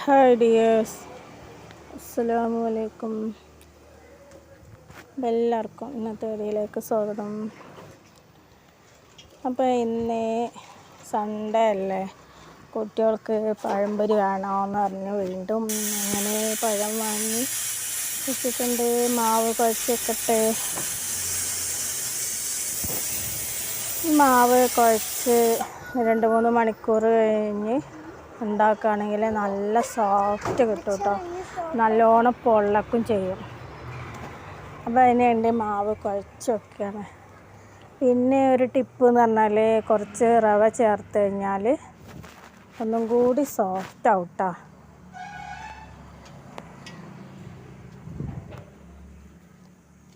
Hi dears, അസ്സലാമു അലൈക്കും. എല്ലാവർക്കും ഇന്നത്തെ വീഡിയോയിലേക്ക് സ്വാഗതം. അപ്പോൾ ഇന്ന് സൺഡേ അല്ലേ, കുട്ടികൾക്ക് പഴംപൊരി വേണമെന്ന് പറഞ്ഞ് വീണ്ടും അങ്ങനെ പഴം വാങ്ങി വെച്ചിട്ടുണ്ട്. മാവ് കുഴച്ചിട്ട് മാവ് കുഴച്ച് 2-3 മണിക്കൂർ കഴിഞ്ഞ് ഉണ്ടാക്കുകയാണെങ്കിൽ നല്ല സോഫ്റ്റ് കിട്ടും കേട്ടോ, നല്ലോണം പൊള്ളക്കും ചെയ്യും. അപ്പോൾ അതിന് വേണ്ടി മാവ് കുഴച്ച് വെക്കുകയാണ്. പിന്നെ ഒരു ടിപ്പ് എന്ന് പറഞ്ഞാൽ കുറച്ച് റവ ചേർത്ത് കഴിഞ്ഞാൽ ഒന്നും കൂടി സോഫ്റ്റ് ആവട്ടോ.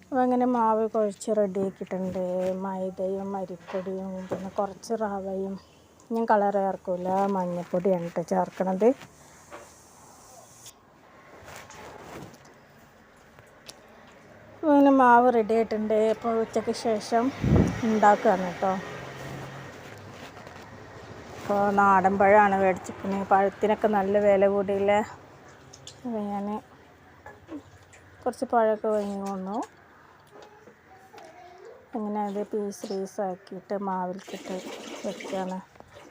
അപ്പോൾ അങ്ങനെ മാവ് കുഴച്ച് റെഡിയാക്കിയിട്ടുണ്ട്. മൈദയും അരിപ്പൊടിയും പിന്നെ കുറച്ച് റവയും, ഞാൻ കളർ ചേർക്കില്ല, മഞ്ഞൾപ്പൊടിയാണ് കേട്ടോ ചേർക്കണത്. അങ്ങനെ മാവ് റെഡി ആയിട്ടുണ്ട്. ഇപ്പോൾ ഉച്ചയ്ക്ക് ശേഷം ഉണ്ടാക്കുകയാണ് കേട്ടോ. അപ്പോൾ നാടൻ പഴമാണ് മേടിച്ചിരിക്കുന്നത്. പഴത്തിനൊക്കെ നല്ല വില കൂടിയില്ലേ. അപ്പോൾ ഞാൻ കുറച്ച് പഴമൊക്കെ വാങ്ങി വന്നു. അങ്ങനെ അത് പീസാക്കിയിട്ട് മാവിൽക്കിട്ട് വെക്കുകയാണ്.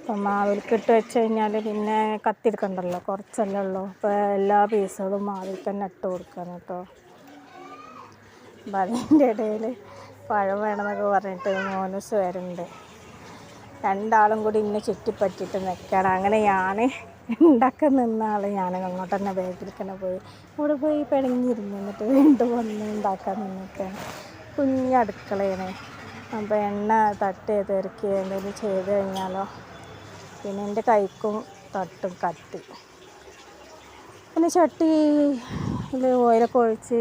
അപ്പോൾ മാവിൽക്കിട്ട് വെച്ച് കഴിഞ്ഞാൽ പിന്നെ കത്തിയെടുക്കണ്ടല്ലോ, കുറച്ചല്ലേ ഉള്ളൂ. അപ്പോൾ എല്ലാ പീസുകളും മാവിൽ തന്നെ ഇട്ട് കൊടുക്കുകയാണ് കേട്ടോ. അപ്പം അതിൻ്റെ ഇടയിൽ പഴം വേണമെന്നൊക്കെ പറഞ്ഞിട്ട് മോനൂസ് വരുന്നുണ്ട്. രണ്ടാളും കൂടി ഇന്നെ ചുറ്റിപ്പറ്റിയിട്ട് നിൽക്കണം. അങ്ങനെ ഞാൻ ഉണ്ടാക്കാൻ നിന്ന ആൾ ഞാൻ അങ്ങോട്ട് തന്നെ ബാഗിൽ തന്നെ പോയി അവിടെ പോയി പിണങ്ങിയിരുന്നു. എന്നിട്ട് വീണ്ടും വന്ന് ഉണ്ടാക്കാൻ നിന്നിട്ടാണ്. കുഞ്ഞടുക്കളയാണ്. അപ്പോൾ എണ്ണ തട്ട് തെറുക്കി എന്തെങ്കിലും ചെയ്ത് കഴിഞ്ഞാലോ പിന്നെ എൻ്റെ കൈക്കും തട്ടും കത്തി. പിന്നെ ചട്ടിയിൽ ഓയിലൊക്കെ ഒഴിച്ച്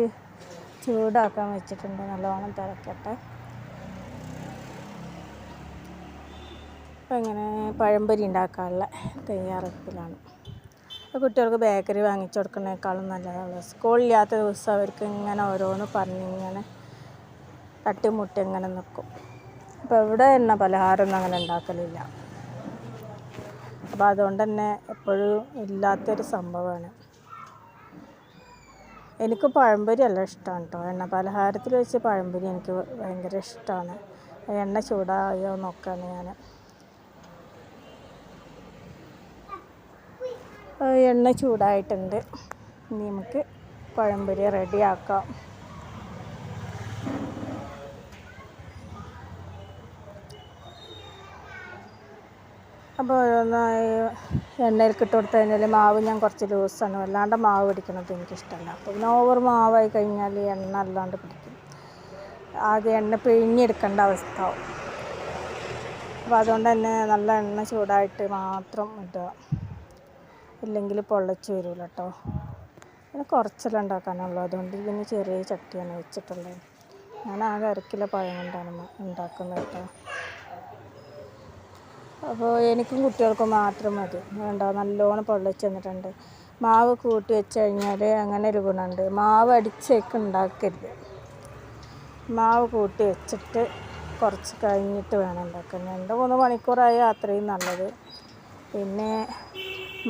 ചൂടാക്കാൻ വെച്ചിട്ടുണ്ട്. നല്ലോണം തിളക്കട്ടെ. അപ്പോൾ ഇങ്ങനെ പഴംപൊരി ഉണ്ടാക്കാനുള്ള തയ്യാറെടുപ്പിലാണ്. അപ്പോൾ കുട്ടികൾക്ക് ബേക്കറി വാങ്ങിച്ചു കൊടുക്കുന്നതിനേക്കാളും നല്ലതാണ്. സ്കൂളില്ലാത്ത ദിവസം അവർക്ക് ഇങ്ങനെ ഓരോന്ന് പറഞ്ഞിങ്ങനെ തട്ടിമുട്ടി ഇങ്ങനെ നിൽക്കും. അപ്പോൾ ഇവിടെ എണ്ണ പലഹാരമൊന്നും അങ്ങനെ ഉണ്ടാക്കലില്ല. അപ്പോൾ അതുകൊണ്ട് തന്നെ എപ്പോഴും ഇല്ലാത്തൊരു സംഭവമാണ്. എനിക്ക് പഴംപൊരി എല്ലാം ഇഷ്ടമാണ് കേട്ടോ. എണ്ണ പലഹാരത്തിൽ വെച്ച് പഴംപൊരി എനിക്ക് ഭയങ്കര ഇഷ്ടമാണ്. എണ്ണ ചൂടായോ നോക്കുകയാണ് ഞാൻ. എണ്ണ ചൂടായിട്ടുണ്ട്. ഇനി നമുക്ക് പഴംപൊരി റെഡിയാക്കാം. അപ്പോൾ ഓരോന്നായി എണ്ണയിലേക്ക് ഇട്ട് കൊടുത്തു കഴിഞ്ഞാൽ മാവ് ഞാൻ കുറച്ച് ലൂസാണ്, വല്ലാണ്ട് മാവ് പിടിക്കണത് എനിക്കിഷ്ടമല്ല. അപ്പോൾ പിന്നെ ഓവർ മാവായി കഴിഞ്ഞാൽ എണ്ണ അല്ലാണ്ട് പിടിക്കും. ആദ്യം എണ്ണ പിഴിഞ്ഞെടുക്കേണ്ട അവസ്ഥ ആവും. അപ്പോൾ അതുകൊണ്ട് തന്നെ നല്ല എണ്ണ ചൂടായിട്ട് മാത്രം ഇടുക, ഇല്ലെങ്കിൽ പൊള്ളച്ച് വരില്ല കേട്ടോ. പിന്നെ കുറച്ചെല്ലാം ഉണ്ടാക്കാനുള്ളൂ, അതുകൊണ്ട് പിന്നെ ചെറിയ ചട്ടിയാണ് വെച്ചിട്ടുള്ളത്. ഞാൻ ആകെ 1 കിലോ പഴം കൊണ്ടാണ് ഉണ്ടാക്കുന്നത് കേട്ടോ. അപ്പോൾ എനിക്കും കുട്ടികൾക്കും മാത്രം മതി. വേണ്ട, നല്ലോണം പൊള്ളിച്ച് വന്നിട്ടുണ്ട്. മാവ് കൂട്ടി വെച്ച് കഴിഞ്ഞാൽ അങ്ങനെ ഒരു ഗുണമുണ്ട്. മാവ് അടിച്ചേക്ക് ഉണ്ടാക്കരുത്. മാവ് കൂട്ടി വെച്ചിട്ട് കുറച്ച് കഴിഞ്ഞിട്ട് വേണം ഉണ്ടാക്കാൻ. 2-3 മണിക്കൂറായി അത്രയും നല്ലത്. പിന്നെ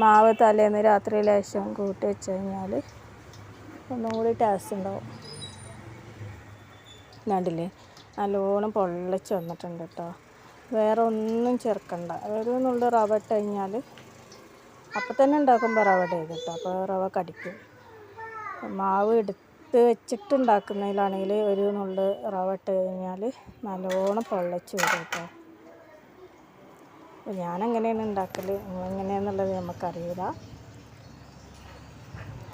മാവ് തലേന്ന് രാത്രി ലേശം കൂട്ടി വെച്ച് കഴിഞ്ഞാൽ ഒന്നും കൂടി ടേസ്റ്റ് ഉണ്ടാവും. കണ്ടില്ലേ, നല്ലോണം പൊള്ളിച്ച് വന്നിട്ടുണ്ട് കേട്ടോ. വേറെ ഒന്നും ചേർക്കണ്ട. ഒരു നുള്ളി റവ ഇട്ട് കഴിഞ്ഞാൽ അപ്പം തന്നെ ഉണ്ടാക്കുമ്പോൾ റവ ഇടരുത് കേട്ടോ, അപ്പോൾ റവ കടിക്കും. മാവ് എടുത്ത് വെച്ചിട്ട് ഉണ്ടാക്കുന്നതിലാണെങ്കിൽ ഒരു നുള്ളി റവ ഇട്ട് കഴിഞ്ഞാൽ നല്ലോണം പൊള്ളച്ച് വരും കേട്ടോ. അപ്പോൾ ഞാനെങ്ങനെയാണ് ഉണ്ടാക്കൽ, എങ്ങനെയാണെന്നുള്ളത് നമുക്കറിയില്ല.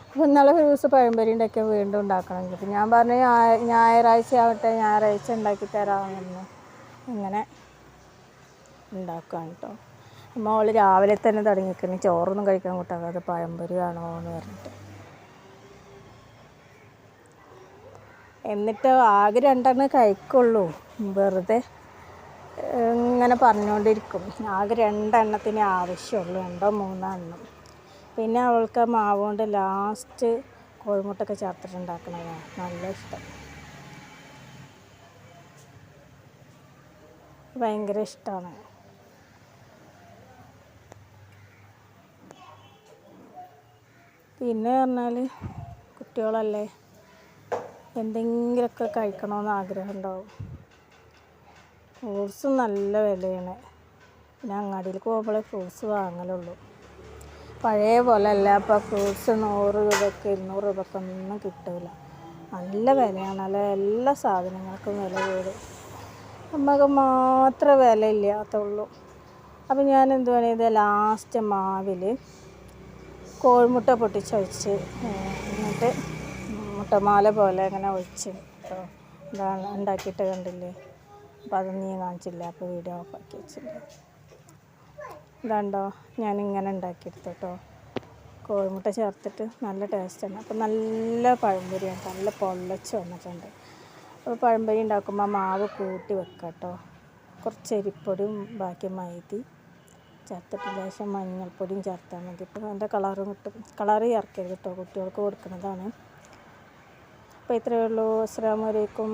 അപ്പോൾ ഇന്നലെ ഒരു ദിവസം പഴംപൊരി ഉണ്ടാക്കിയാൽ വീണ്ടും ഉണ്ടാക്കണം. അപ്പോൾ ഞാൻ പറഞ്ഞു ഞായറാഴ്ച ആവട്ടെ, ഞായറാഴ്ച ഉണ്ടാക്കി തരാമെന്ന്. ഇങ്ങനെ ഉണ്ടാക്കുകയാണ് കേട്ടോ. മോൾ രാവിലെ തന്നെ തുടങ്ങിയിരിക്കുന്നു, ചോറൊന്നും കഴിക്കാൻ കൂട്ടാക്കാതെ പഴംപൊരി വേണോ എന്ന് പറഞ്ഞിട്ട്. എന്നിട്ട് ആകെ 2 കഴിക്കുള്ളൂ, വെറുതെ ഇങ്ങനെ പറഞ്ഞുകൊണ്ടിരിക്കും. ആകെ 2 ആവശ്യമുള്ളൂ, 2-3 എണ്ണം. പിന്നെ അവൾക്ക് മാവ് കൊണ്ട് ലാസ്റ്റ് കോഴിമുട്ടൊക്കെ ചേർത്തിട്ടുണ്ടാക്കണതാണ് നല്ല ഇഷ്ടം, ഭയങ്കര ഇഷ്ടമാണ്. പിന്നെ പറഞ്ഞാൽ കുട്ടികളല്ലേ, എന്തെങ്കിലുമൊക്കെ കഴിക്കണമെന്ന് ആഗ്രഹം ഉണ്ടാവും. ഫ്രൂട്ട്സും നല്ല വിലയാണ്. പിന്നെ അങ്ങാടിയിലേക്ക് പോകുമ്പോഴേ ഫ്രൂട്ട്സ് വാങ്ങലുള്ളൂ. പഴയ പോലെ അല്ല ഇപ്പോൾ ഫ്രൂട്ട്സ് 100 രൂപയ്ക്ക് 200 രൂപയ്ക്കൊന്നും കിട്ടില്ല. നല്ല വിലയാണല്ലേ, എല്ലാ സാധനങ്ങൾക്കും വില കൂടും. നമുക്ക് മാത്രമേ വില ഇല്ലാത്തുള്ളൂ. അപ്പം ഞാൻ എന്ത് പണിയത്, ലാസ്റ്റ് മാവിൽ കോഴിമുട്ട പൊട്ടിച്ചൊഴിച്ച് എന്നിട്ട് മുട്ടമാല പോലെ അങ്ങനെ ഒഴിച്ച് കേട്ടോ. ഇതാണ് ഉണ്ടാക്കിയിട്ട് കണ്ടില്ലേ. അപ്പോൾ അതൊന്നും ഞാൻ കാണിച്ചില്ല, അപ്പോൾ വീഡിയോ ഓഫാക്കി വെച്ചിട്ടുണ്ട്. ഇതാണ്ടോ ഞാനിങ്ങനെ ഉണ്ടാക്കിയെടുത്തു കേട്ടോ. കോഴിമുട്ട ചേർത്തിട്ട് നല്ല ടേസ്റ്റാണ്. അപ്പോൾ നല്ല പഴംപൊരിയാണ്, നല്ല പൊള്ളച്ച് വന്നിട്ടുണ്ട്. അപ്പോൾ പഴംപൊരി ഉണ്ടാക്കുമ്പോൾ മാവ് കൂട്ടി വെക്കാം കേട്ടോ. കുറച്ച് അരിപ്പൊടിയും ബാക്കി മൈദ ചേർത്തിട്ട് ലേശം മഞ്ഞൾപ്പൊടിയും ചേർത്താൽ മതി. ഇപ്പോൾ അതിൻ്റെ കളറും കിട്ടും. കളറ് ചേർക്കരുത് കേട്ടോ, കുട്ടികൾക്ക് കൊടുക്കുന്നതാണ്. അപ്പോൾ ഇത്രയേ ഉള്ളൂ. അസ്സലാമു അലൈക്കും.